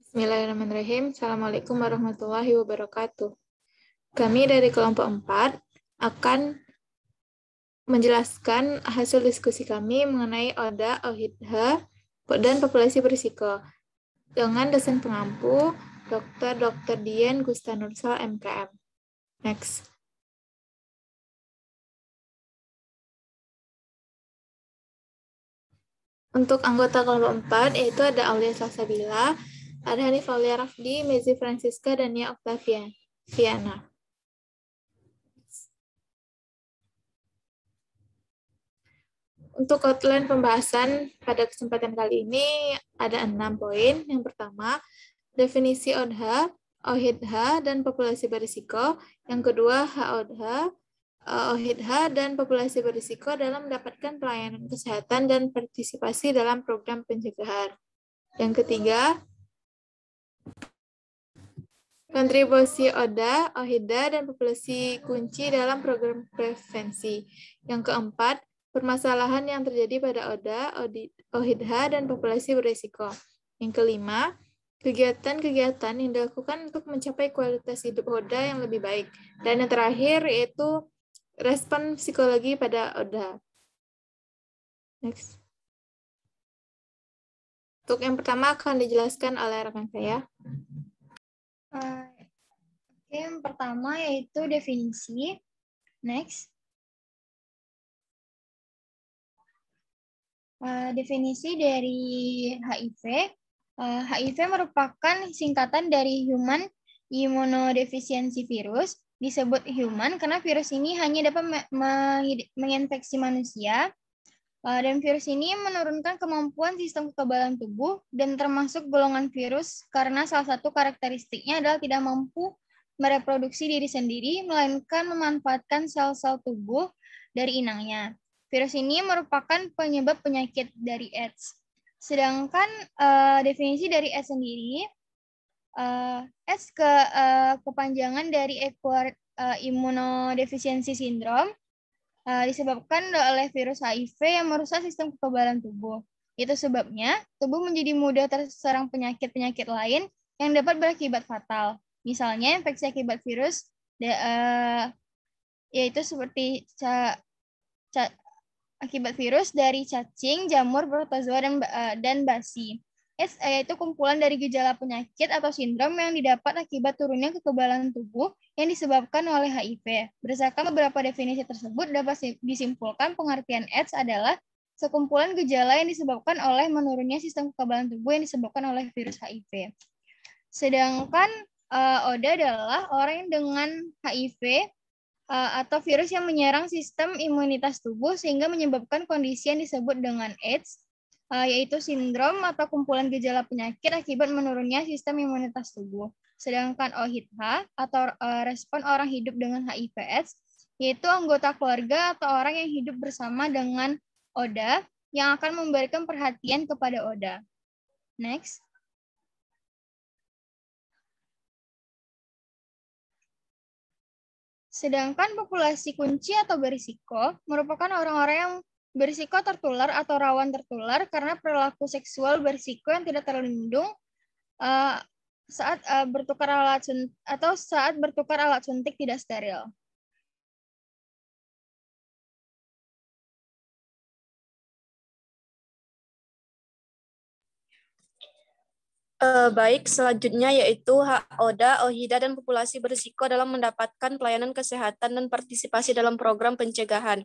Bismillahirrahmanirrahim. Assalamualaikum warahmatullahi wabarakatuh. Kami dari kelompok 4 akan menjelaskan hasil diskusi kami mengenai ODA, OHIDH, dan populasi berisiko dengan dosen pengampu Dr. Dian Gustanursal MKM. Next. Untuk anggota kelompok 4 yaitu ada Aulia Salsabila, ada Hanif Aulia Rafdi, Mezi Francisca, dan Nia Octaviana. Untuk outline pembahasan pada kesempatan kali ini ada 6 poin. Yang pertama, definisi ODH, OHIDH, dan populasi berisiko. Yang kedua, HODH, OHIDH, dan populasi berisiko dalam mendapatkan pelayanan kesehatan dan partisipasi dalam program pencegahan. Yang ketiga, kontribusi ODA, OHIDA, dan populasi kunci dalam program prevensi. Yang keempat, permasalahan yang terjadi pada ODA, OHIDH, dan populasi berisiko. Yang kelima, kegiatan-kegiatan yang dilakukan untuk mencapai kualitas hidup ODA yang lebih baik. Dan yang terakhir yaitu respon psikologi pada ODA. Next. Untuk yang pertama akan dijelaskan oleh rekan saya. Yang pertama yaitu definisi. Next. Definisi dari HIV. HIV merupakan singkatan dari Human Immunodeficiency Virus. Disebut human karena virus ini hanya dapat menginfeksi manusia. Dan virus ini menurunkan kemampuan sistem kekebalan tubuh dan termasuk golongan virus karena salah satu karakteristiknya adalah tidak mampu mereproduksi diri sendiri, melainkan memanfaatkan sel-sel tubuh dari inangnya. Virus ini merupakan penyebab penyakit dari AIDS. Sedangkan definisi dari AIDS sendiri, AIDS kepanjangan dari Acquired Immunodeficiency Syndrome, disebabkan oleh virus HIV yang merusak sistem kekebalan tubuh. Itu sebabnya tubuh menjadi mudah terserang penyakit-penyakit lain yang dapat berakibat fatal. Misalnya infeksi akibat virus, yaitu seperti akibat virus dari cacing, jamur, protozoa, dan basi. AIDS yaitu kumpulan dari gejala penyakit atau sindrom yang didapat akibat turunnya kekebalan tubuh yang disebabkan oleh HIV. Berdasarkan beberapa definisi tersebut, dapat disimpulkan pengertian AIDS adalah sekumpulan gejala yang disebabkan oleh menurunnya sistem kekebalan tubuh yang disebabkan oleh virus HIV. Sedangkan ODA adalah orang dengan HIV atau virus yang menyerang sistem imunitas tubuh sehingga menyebabkan kondisi yang disebut dengan AIDS, yaitu sindrom atau kumpulan gejala penyakit akibat menurunnya sistem imunitas tubuh. Sedangkan OHIDH atau respon orang hidup dengan HIV/AIDS, yaitu anggota keluarga atau orang yang hidup bersama dengan ODA yang akan memberikan perhatian kepada ODA. Next. Sedangkan populasi kunci atau berisiko merupakan orang-orang yang berisiko tertular atau rawan tertular karena perilaku seksual berisiko yang tidak terlindung saat bertukar alat suntik tidak steril. Baik, selanjutnya yaitu hak ODA, OHIDA, dan populasi berisiko dalam mendapatkan pelayanan kesehatan dan partisipasi dalam program pencegahan.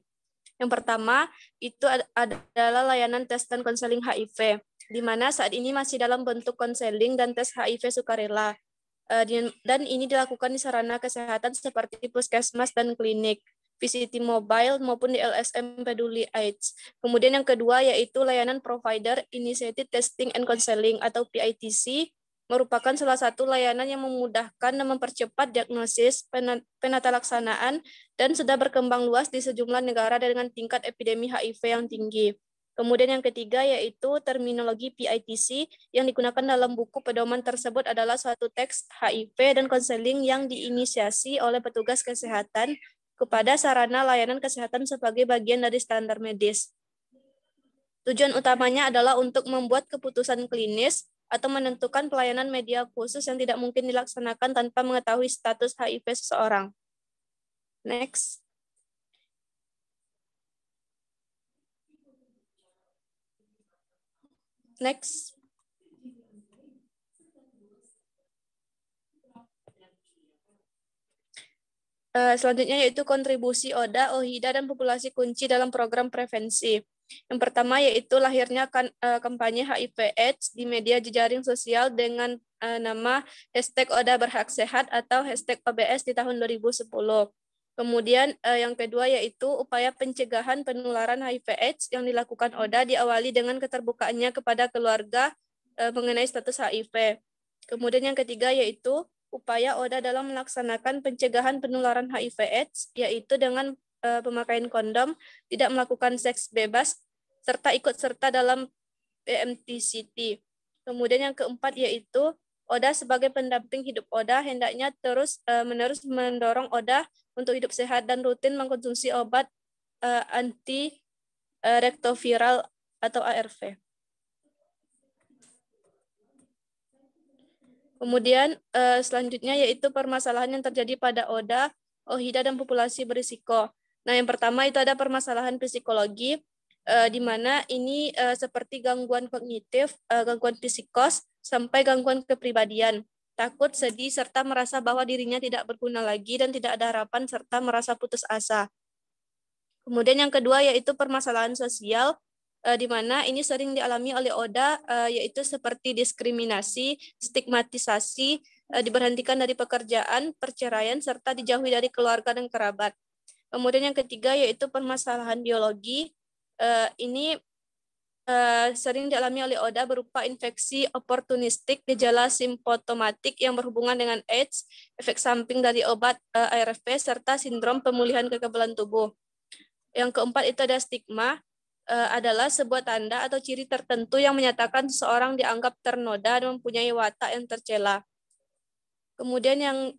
Yang pertama, itu adalah layanan tes dan konseling HIV, di mana saat ini masih dalam bentuk konseling dan tes HIV sukarela. Dan ini dilakukan di sarana kesehatan seperti puskesmas dan klinik, VCT Mobile, maupun di LSM Peduli AIDS. Kemudian yang kedua yaitu layanan Provider Initiated Testing and Counseling atau PITC, merupakan salah satu layanan yang memudahkan dan mempercepat diagnosis, penatalaksanaan, dan sudah berkembang luas di sejumlah negara dengan tingkat epidemi HIV yang tinggi. Kemudian yang ketiga yaitu terminologi PITC yang digunakan dalam buku pedoman tersebut adalah suatu teks HIV dan konseling yang diinisiasi oleh petugas kesehatan kepada sarana layanan kesehatan sebagai bagian dari standar medis. Tujuan utamanya adalah untuk membuat keputusan klinis atau menentukan pelayanan media khusus yang tidak mungkin dilaksanakan tanpa mengetahui status HIV seseorang. Next. Next. Selanjutnya yaitu kontribusi ODA, OHIDA, dan populasi kunci dalam program prevensi. Yang pertama yaitu lahirnya kampanye HIV/AIDS di media jejaring sosial dengan nama #ODA Berhak Sehat atau #OBS di tahun 2010. Kemudian yang kedua yaitu upaya pencegahan penularan HIV/AIDS yang dilakukan ODA diawali dengan keterbukaannya kepada keluarga mengenai status HIV. Kemudian yang ketiga yaitu upaya ODA dalam melaksanakan pencegahan penularan HIV/AIDS, yaitu dengan pemakaian kondom, tidak melakukan seks bebas, serta ikut serta dalam PMTCT. Kemudian yang keempat yaitu ODA sebagai pendamping hidup ODA hendaknya terus-menerus mendorong ODA untuk hidup sehat dan rutin mengkonsumsi obat antiretroviral atau ARV. Kemudian selanjutnya yaitu permasalahan yang terjadi pada ODA, OHIDA, dan populasi berisiko. Nah, yang pertama itu ada permasalahan psikologi, di mana ini seperti gangguan kognitif, gangguan psikos, sampai gangguan kepribadian, takut, sedih, serta merasa bahwa dirinya tidak berguna lagi dan tidak ada harapan, serta merasa putus asa. Kemudian yang kedua yaitu permasalahan sosial, di mana ini sering dialami oleh ODA, yaitu seperti diskriminasi, stigmatisasi, diberhentikan dari pekerjaan, perceraian, serta dijauhi dari keluarga dan kerabat. Kemudian yang ketiga yaitu permasalahan biologi, ini sering dialami oleh ODA berupa infeksi oportunistik, gejala simptomatik yang berhubungan dengan AIDS, efek samping dari obat ARV, serta sindrom pemulihan kekebalan tubuh. Yang keempat itu ada stigma, adalah sebuah tanda atau ciri tertentu yang menyatakan seseorang dianggap ternoda dan mempunyai watak yang tercela. Kemudian yang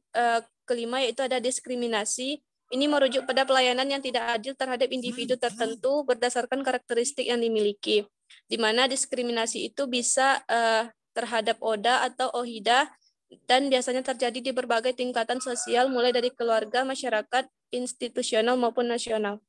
kelima yaitu ada diskriminasi. Ini merujuk pada pelayanan yang tidak adil terhadap individu tertentu berdasarkan karakteristik yang dimiliki, di mana diskriminasi itu bisa terhadap ODA atau OHIDA dan biasanya terjadi di berbagai tingkatan sosial mulai dari keluarga, masyarakat, institusional maupun nasional.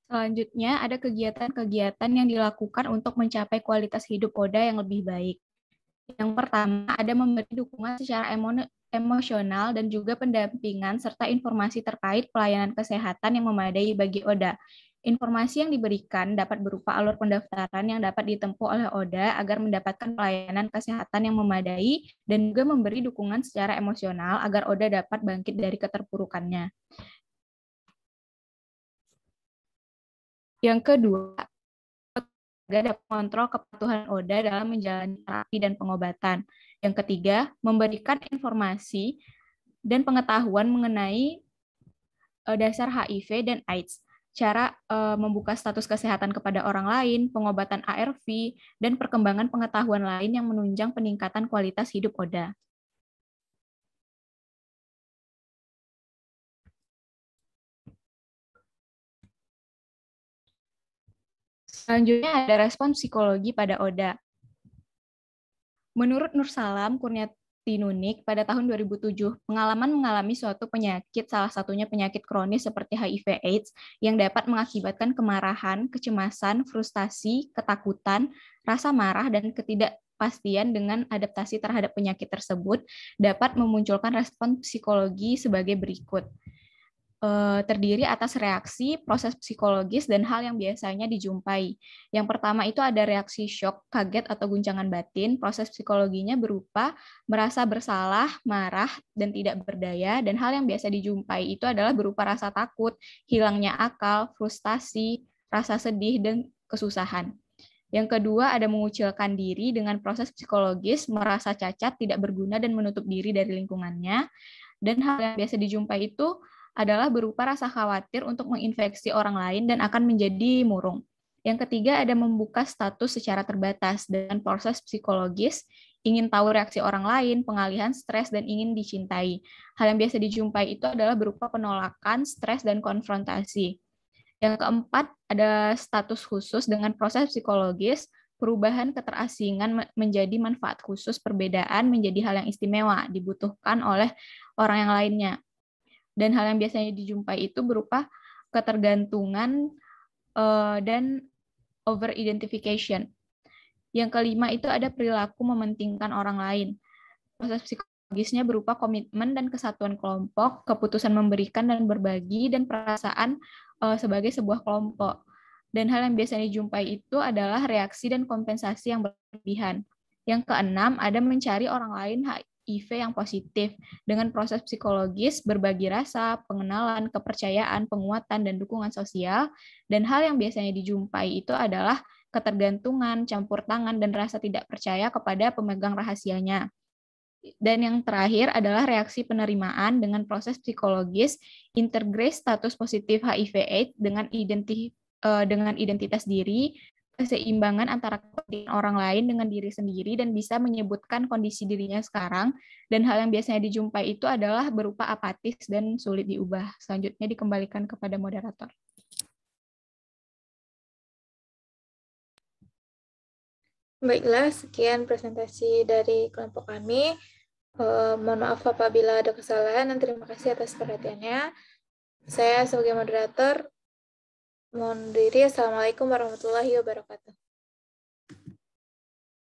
Selanjutnya, ada kegiatan-kegiatan yang dilakukan untuk mencapai kualitas hidup ODA yang lebih baik. Yang pertama, ada memberi dukungan secara emosional dan juga pendampingan serta informasi terkait pelayanan kesehatan yang memadai bagi ODA. Informasi yang diberikan dapat berupa alur pendaftaran yang dapat ditempuh oleh ODA agar mendapatkan pelayanan kesehatan yang memadai dan juga memberi dukungan secara emosional agar ODA dapat bangkit dari keterpurukannya. Yang kedua, dapat mengontrol kepatuhan ODA dalam menjalani terapi dan pengobatan. Yang ketiga, memberikan informasi dan pengetahuan mengenai dasar HIV dan AIDS, cara membuka status kesehatan kepada orang lain, pengobatan ARV, dan perkembangan pengetahuan lain yang menunjang peningkatan kualitas hidup ODA. Selanjutnya ada respon psikologi pada ODA. Menurut Nursalam Kurniati Nunik, pada tahun 2007, pengalaman mengalami suatu penyakit, salah satunya penyakit kronis seperti HIV/AIDS, yang dapat mengakibatkan kemarahan, kecemasan, frustasi, ketakutan, rasa marah, dan ketidakpastian dengan adaptasi terhadap penyakit tersebut, dapat memunculkan respon psikologi sebagai berikut. Terdiri atas reaksi, proses psikologis, dan hal yang biasanya dijumpai. Yang pertama itu ada reaksi syok, kaget, atau guncangan batin. Proses psikologinya berupa merasa bersalah, marah, dan tidak berdaya. Dan hal yang biasa dijumpai itu adalah berupa rasa takut, hilangnya akal, frustasi, rasa sedih, dan kesusahan. Yang kedua ada mengucilkan diri dengan proses psikologis, merasa cacat, tidak berguna, dan menutup diri dari lingkungannya. Dan hal yang biasa dijumpai itu adalah berupa rasa khawatir untuk menginfeksi orang lain dan akan menjadi murung. Yang ketiga ada membuka status secara terbatas dengan proses psikologis. ingin tahu reaksi orang lain, pengalihan stres, dan ingin dicintai. Hal yang biasa dijumpai itu adalah berupa penolakan, stres, dan konfrontasi. Yang keempat, ada status khusus dengan proses psikologis, perubahan keterasingan menjadi manfaat khusus, perbedaan menjadi hal yang istimewa, dibutuhkan oleh orang yang lainnya. Dan hal yang biasanya dijumpai itu berupa ketergantungan dan over-identification. Yang kelima itu ada perilaku mementingkan orang lain. Proses psikologisnya berupa komitmen dan kesatuan kelompok, keputusan memberikan dan berbagi, dan perasaan sebagai sebuah kelompok. Dan hal yang biasanya dijumpai itu adalah reaksi dan kompensasi yang berlebihan. Yang keenam, ada mencari orang lain HIV yang positif dengan proses psikologis, berbagi rasa, pengenalan, kepercayaan, penguatan, dan dukungan sosial. Dan hal yang biasanya dijumpai itu adalah ketergantungan, campur tangan, dan rasa tidak percaya kepada pemegang rahasianya. Dan yang terakhir adalah reaksi penerimaan dengan proses psikologis, integrasi status positif HIV/AIDS dengan identitas diri, keseimbangan antara kepentingan orang lain dengan diri sendiri, dan bisa menyebutkan kondisi dirinya sekarang. Dan hal yang biasanya dijumpai itu adalah berupa apatis dan sulit diubah. Selanjutnya dikembalikan kepada moderator. Baiklah, sekian presentasi dari kelompok kami. Mohon maaf apabila ada kesalahan, dan terima kasih atas perhatiannya. Saya sebagai moderator mohon diri. Assalamualaikum warahmatullahi wabarakatuh.